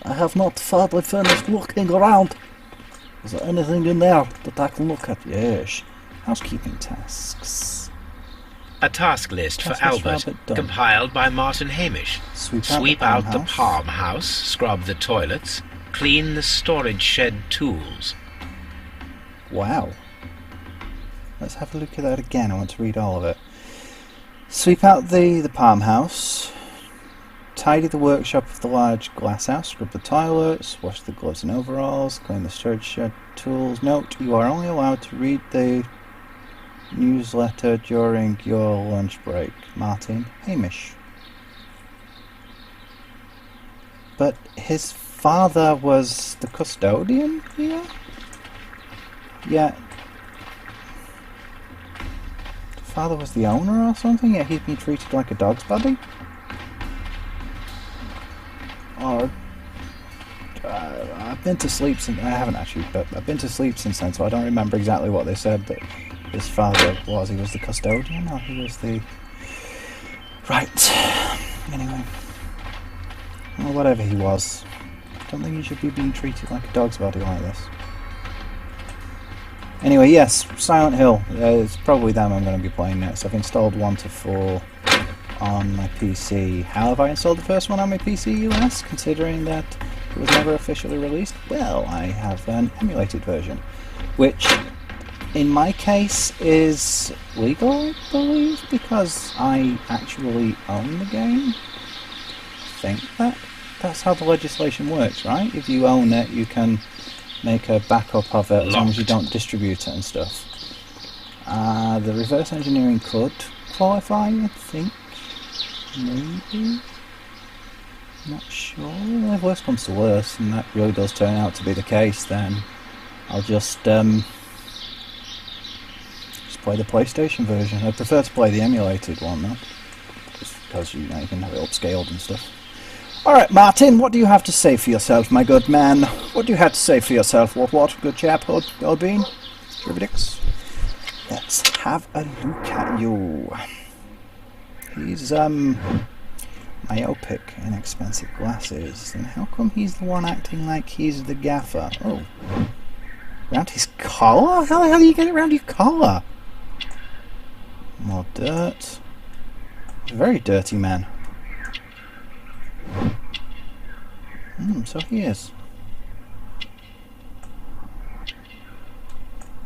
I have not further finished looking around. Is there anything in there that I can look at? Yes. Housekeeping tasks. A task list for Task list Albert, Albert done. compiled by Martin Hamish. Sweep out the palm house, scrub the toilets, clean the storage shed tools. Wow. Let's have a look at that again. I want to read all of it. Sweep out the palm house. Tidy the workshop of the large glass house. Scrub the toilets. Wash the gloves and overalls. Clean the storage shed tools. Note, you are only allowed to read the newsletter during your lunch break. Martin Hamish. But his father was the custodian here? Yeah. The father was the owner or something? Yeah, he's been treated like a dog's buddy? Or... I've been to sleep since... I haven't actually, but I've been to sleep since then, so I don't remember exactly what they said that his father was. He was the custodian, or he was the... Right. Anyway. Well, whatever he was. I don't think he should be being treated like a dog's buddy like this. Anyway, yes, Silent Hill. It's probably them I'm going to be playing next. I've installed 1 to 4 on my PC. How have I installed the first one on my PC, you ask? Considering that it was never officially released? Well, I have an emulated version, which in my case is legal, I believe, because I actually own the game. I think that's how the legislation works, right? If you own it, you can make a backup of it as long as you don't distribute it and stuff. The reverse engineering could qualify, I think. Maybe? Not sure. If worst comes to worst, and that really does turn out to be the case, then I'll just play the PlayStation version. I prefer to play the emulated one, though. Just because, you know, you can have it upscaled and stuff. Alright, Martin, what do you have to say for yourself, my good man? What do you have to say for yourself? What? Good chap, Oldbean? Tribidix? Let's have a look at you. He's, myopic, inexpensive glasses. And how come he's the one acting like he's the gaffer? Oh. Around his collar? How the hell do you get it around your collar? More dirt. A very dirty man. So he is.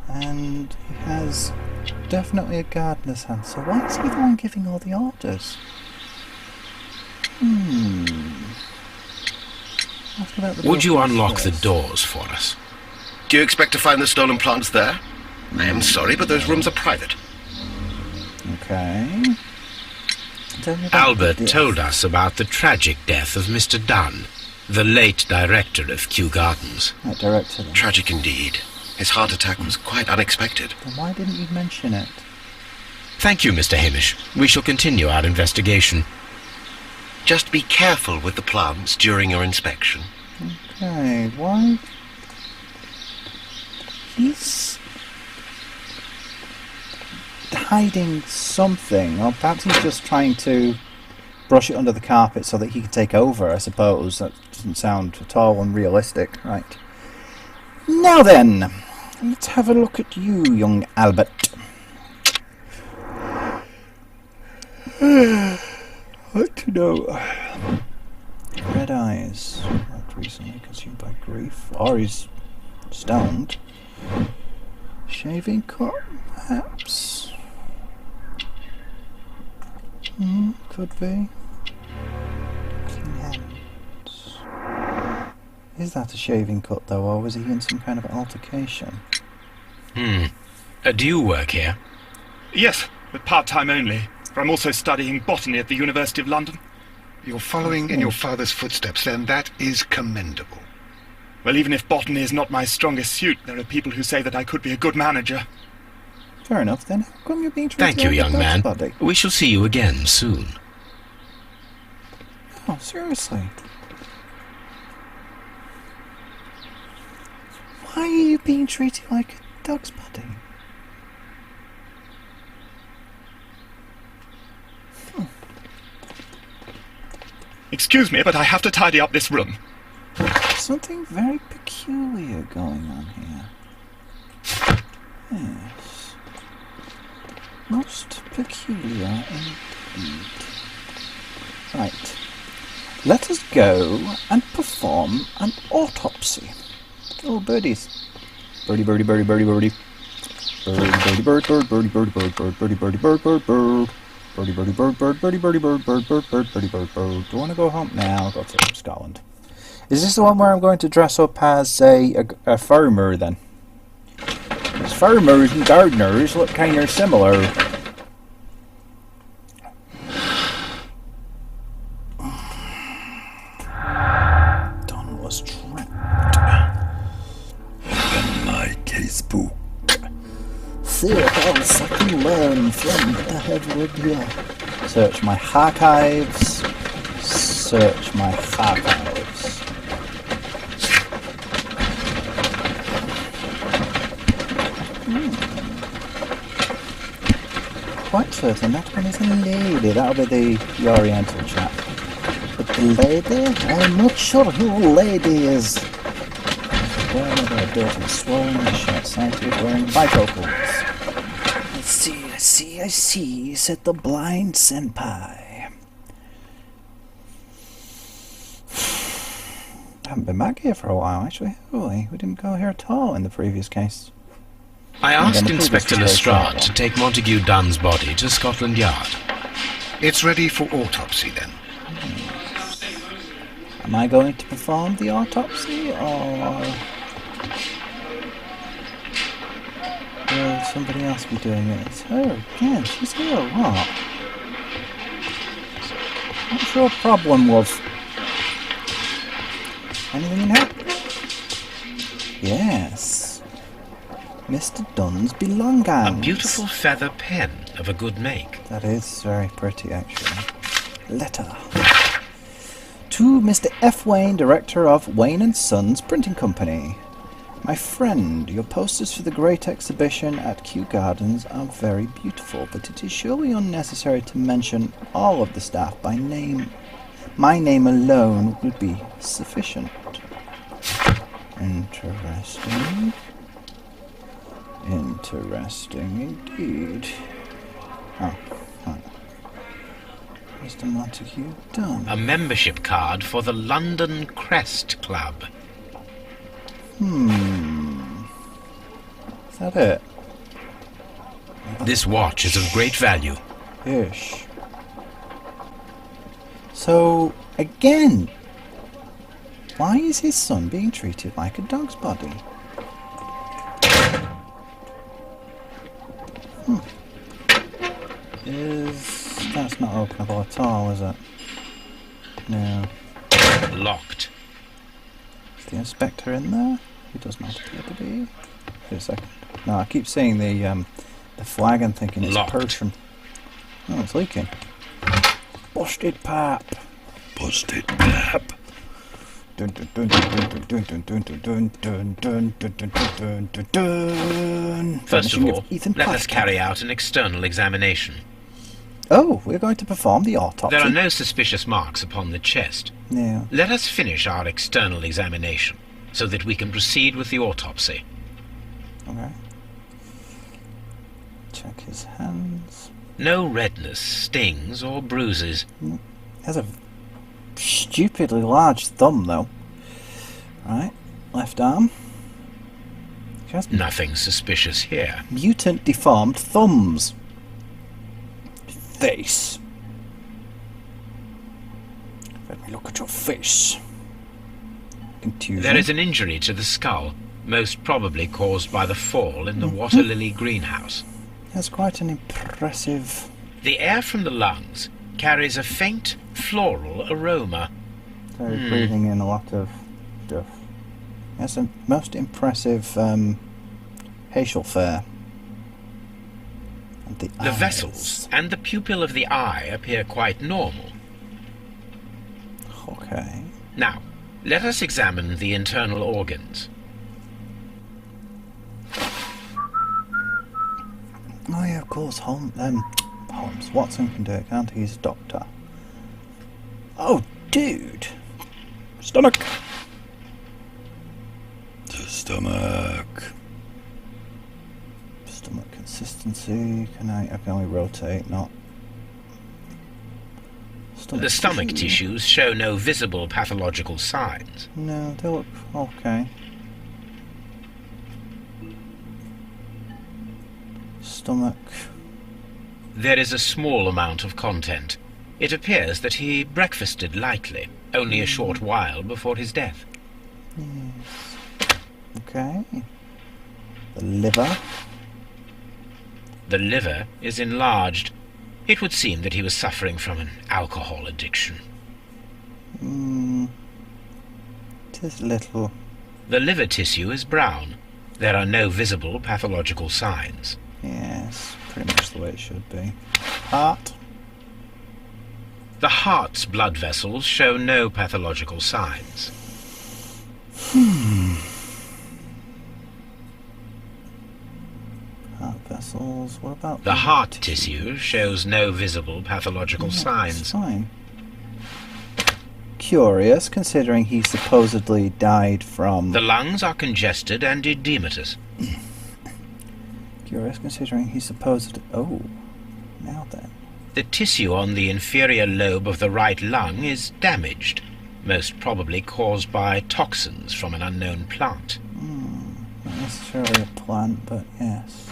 And he has definitely a gardener's hand. So why is he the one giving all the orders? Ask about the Would you unlock the first. doors for us? Do you expect to find the stolen plants there? I am sorry, but those rooms are private. Okay. Tell me about Albert this. told us about the tragic death of Mr. Dunn, the late director of Kew Gardens. That director then. Tragic indeed. His heart attack was quite unexpected. Then why didn't you mention it? Thank you, Mr. Hamish. We shall continue our investigation. Just be careful with the plants during your inspection. Okay, why? He's hiding something, or perhaps he's just trying to brush it under the carpet so that he can take over, I suppose. That doesn't sound at all unrealistic. Right. Now then, let's have a look at you, young Albert. What to know? Red eyes. Not recently consumed by grief. Or he's stoned. Shaving cut, perhaps. Could be. Clean hands. Is that a shaving cut, though, or was he in some kind of altercation? Do you work here? Yes, but part-time only. For I'm also studying botany at the University of London. You're following in your father's footsteps, then. That is commendable. Well, even if botany is not my strongest suit, there are people who say that I could be a good manager. Fair enough, then. How come you're being treated Thank you, like a young dog's man. buddy? We shall see you again soon. Oh, seriously. Why are you being treated like a dog's buddy? Excuse me, but I have to tidy up this room. Something very peculiar going on here. Yes. Most peculiar indeed. Right. Let us go and perform an autopsy. Oh, birdies. Birdie, birdie, birdie, birdie, birdie. Birdie, birdie, bird, bird, birdie, birdie, bird, bird, birdie, birdie, bird, bird, bird. Birdie, birdie, bird, bird, birdie, birdie, bird, bird, bird, bird, birdie, bird, bird. Do I want to go home? Now I'll go to Scotland. Is this the one where I'm going to dress up as a farmer then? Because farmers and gardeners look kind of similar. Don was trapped. In my casebook. See what else I can learn from the Headwood here. Search my archives. Search my archives. Quite certain that one is a lady. That'll be the Oriental chap. But the lady? I'm not sure who the lady is. Wearing a dirty, swollen shirt, sighted, wearing bifocals. I see, said the blind senpai. I haven't been back here for a while, actually, have we? We didn't go here at all in the previous case. I asked Inspector Lestrade to take Montague Dunn's body to Scotland Yard. It's ready for autopsy then. Am I going to perform the autopsy, or will somebody else be doing it? It's her again. She's here a lot. What's your problem with? Anything in here? Yes. Mr. Dunn's belongings. A beautiful feather pen of a good make. That is very pretty, actually. Letter. To Mr. F. Wayne, Director of Wayne & Sons Printing Company. My friend, your posters for the great exhibition at Kew Gardens are very beautiful, but it is surely unnecessary to mention all of the staff by name. My name alone would be sufficient. Interesting. Interesting indeed. Oh, right. Mr. Montague Dunn. A membership card for the London Crest Club. Is that it? This watch is of great value. Ish. So, again, why is his son being treated like a dog's body? That's not openable at all, is it? No. Locked. Is the inspector in there? He does not appear to be. Wait a second. No, I keep seeing the flag and thinking it's Locked. a Persian. Oh, it's leaking. Busted pap. Busted pap. Dun dun dun dun dun dun dun dun dun dun dun dun dun dun dun. First of all, Ethan let us Pike. carry out an external examination. Oh, we're going to perform the autopsy. There are no suspicious marks upon the chest. Yeah. Let us finish our external examination, so that we can proceed with the autopsy. Okay. Check his hands. No redness, stings, or bruises. He has a stupidly large thumb, though. Right. Left arm. He has Nothing suspicious here. mutant deformed thumbs. Face. Let me look at your face. Contusion. There is an injury to the skull, most probably caused by the fall in the water lily greenhouse. He has quite an impressive... The air from the lungs carries a faint floral aroma. So he's breathing in a lot of stuff. He has a most impressive facial fur. And the eyes. Vessels and the pupil of the eye appear quite normal. Okay. Now, let us examine the internal organs. Oh yeah, of course, Holmes, Watson can do it, can't he? He's a doctor. Oh, dude! Stomach! see, I can only rotate, not... The stomach tissues show no visible pathological signs. No, they look okay. Stomach. There is a small amount of content. It appears that he breakfasted lightly, only a short while before his death. Yes. Okay. The liver. The liver is enlarged. It would seem that he was suffering from an alcohol addiction. It is little. The liver tissue is brown. There are no visible pathological signs. Yes, pretty much the way it should be. Heart. The heart's blood vessels show no pathological signs. Heart vessels. What about The heart tissue shows no visible pathological It's signs. fine. Curious, considering he supposedly died from... The lungs are congested and edematous. Curious, considering he supposedly... Oh, now then. The tissue on the inferior lobe of the right lung is damaged, most probably caused by toxins from an unknown plant. Not necessarily a plant, but yes.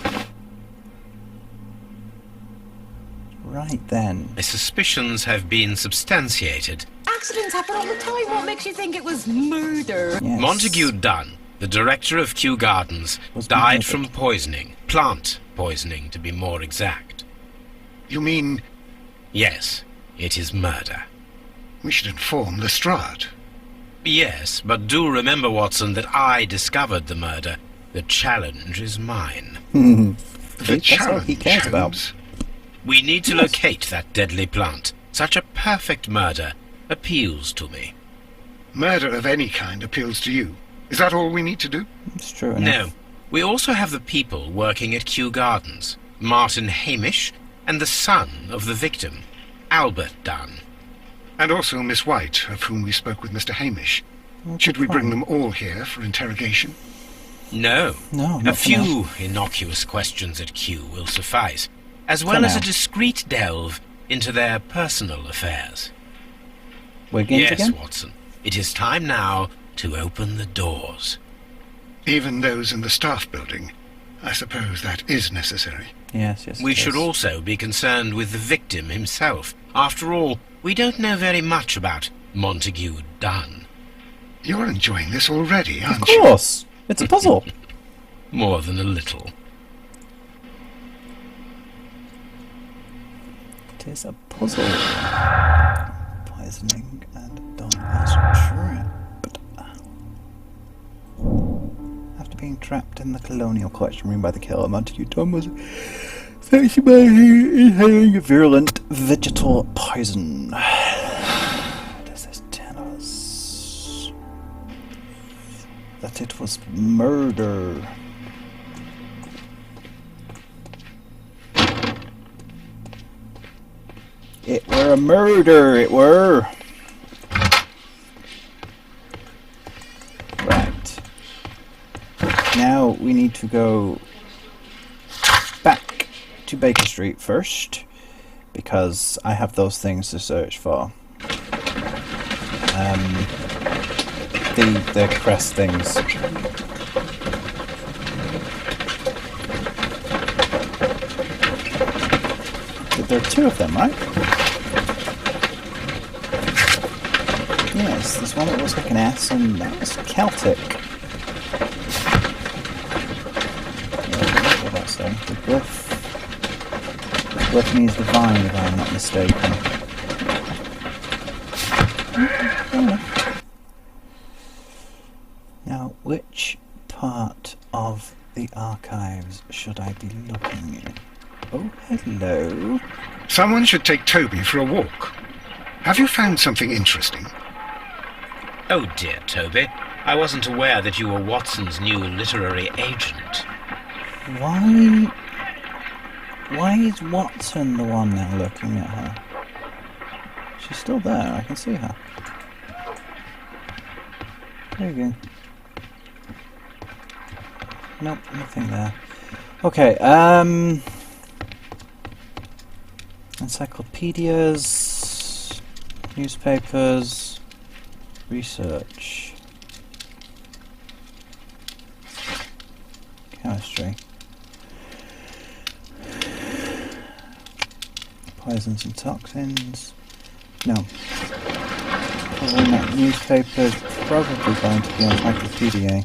Right then. My suspicions have been substantiated. Accidents happen all the time. What makes you think it was murder? Yes. Montague Dunn, the director of Kew Gardens, Was died murdered. from poisoning. Plant poisoning, to be more exact. You mean Yes, it is murder. we should inform Lestrade? Yes, but do remember, Watson, that I discovered the murder. The challenge is mine. The That's all he challenge, cares about. Holmes. We need to Yes. locate that deadly plant. Such a perfect murder appeals to me. Murder of any kind appeals to you. Is that all we need to do? It's true enough. No, we also have the people working at Kew Gardens. Martin Hamish and the son of the victim, Albert Dunn. And also Miss White, of whom we spoke with Mr. Hamish. Should we bring them all here for interrogation? No, No, a not for few innocuous questions at Kew will suffice, as well as now. a discreet delve into their personal affairs. Wiggins Yes, again? Watson, it is time now to open the doors. Even those in the staff building. I suppose that is necessary. Yes, yes. We it should is. also be concerned with the victim himself. After all, we don't know very much about Montague Dunn. You're enjoying this already, Of aren't you? course! It's a puzzle! More than a little. It is a puzzle. Poisoning and Don as trapped. After being trapped in the colonial collection room by the killer, Montague Don was affected by inhaling a virulent vegetal poison. Does this tell us that it was murder? It were a murder, it were. Right. Now we need to go back to Baker Street first, because I have those things to search for. The crest things. There are two of them, right? Yes, there's one that looks like an S, and that was Celtic. What that's saying? The glyph means divine, if I'm not mistaken. Now, which part of the archives should I be looking in? Oh, hello. Someone should take Toby for a walk. Have you found something interesting? Oh dear, Toby. I wasn't aware that you were Watson's new literary agent. Why is Watson the one now looking at her? She's still there, I can see her. There you go. Nope, nothing there. Okay, Encyclopedias, newspapers, research, chemistry, poisons and toxins. No. Probably not. Newspapers, probably going to be encyclopedia.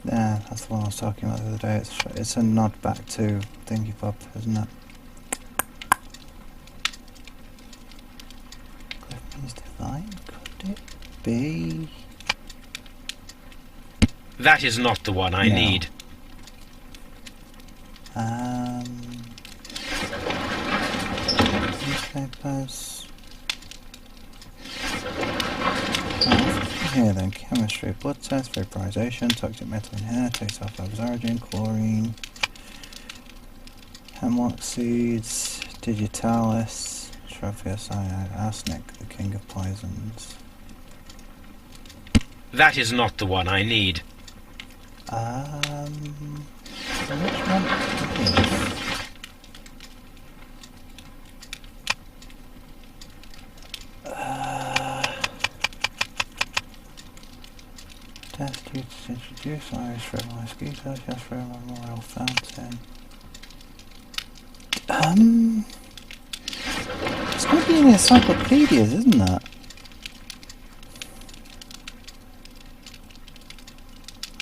Yeah, that's the one I was talking about the other day. It's a nod back to Thingy Pop, isn't it? Clifton's Divine? Could it be? That is not the one I need. Newspapers. Here then, chemistry, blood test, vaporization, toxic metal in hair, taste off of origin, chlorine, hemlock seeds, digitalis, trophius cyanide, arsenic, the king of poisons. That is not the one I need. Which one is? Test used to introduce Irish red mosquito, just for a memorial fountain. It's going to be in the encyclopedias, isn't that?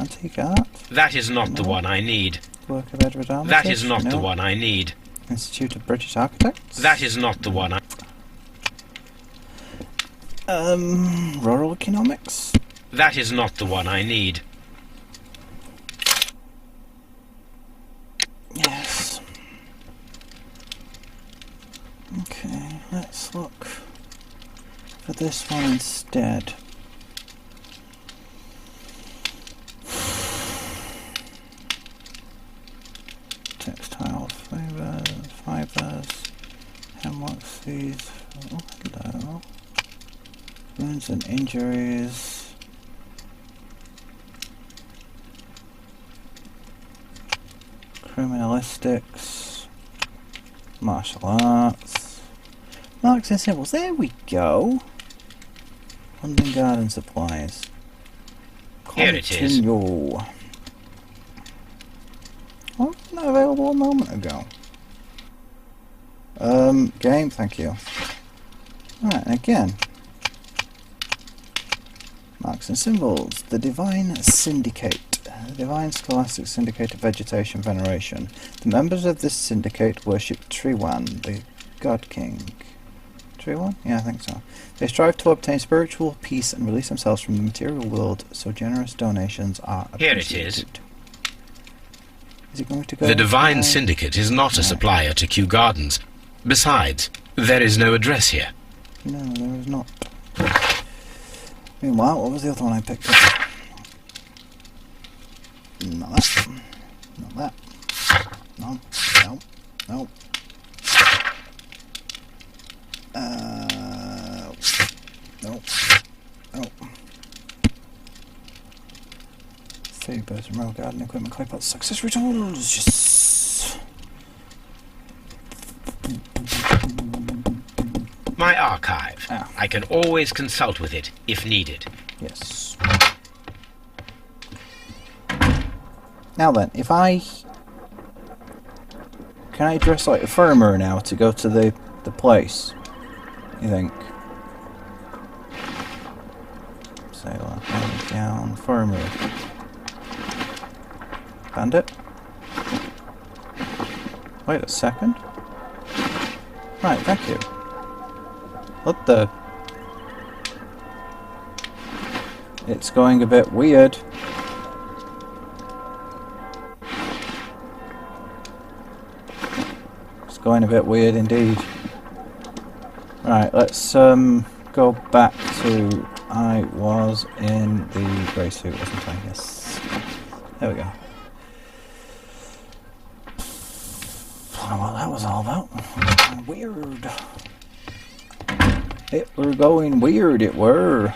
Antique art? That is not the one I need. Work of Edward Armitage? That is not No. the one I need. Institute of British Architects? That is not the one I... Rural economics? That is not the one I need. Yes. Okay, let's look for this one instead. Textiles, fibers, hemlock seeds. Oh, hello. Wounds and injuries. Criminalistics, martial arts, marks and symbols. There we go. London garden supplies. Here it is. Continue. Oh, wasn't that available a moment ago? Game, thank you. Right, and again. Marks and symbols. The Divine Syndicate. The Divine Scholastic Syndicate of Vegetation Veneration. The members of this syndicate worship Triwan, the God King. Triwan? Yeah, I think so. They strive to obtain spiritual peace and release themselves from the material world, so generous donations are appreciated. Here it is. Is it going to go? The Divine Syndicate is not a supplier to Kew Gardens. Besides, there is no address here. No, there is not. Meanwhile, what was the other one I picked up? Not that. Not that. No. No. No. No. No. 30 birds and row garden equipment, clay pots, accessory tools. Yes. My archive. Ah. I can always consult with it, if needed. Yes. Now then, if I... Can I dress like a farmer now to go to the place? You think? Sailor, down, farmer. Bandit? Wait a second. Right, thank you. What the... It's going a bit weird. It's going a bit weird indeed. Right, let's go back to... I was in the grey suit, wasn't I? Yes. There we go. Well, that was all about. Weird. It were going weird, it were.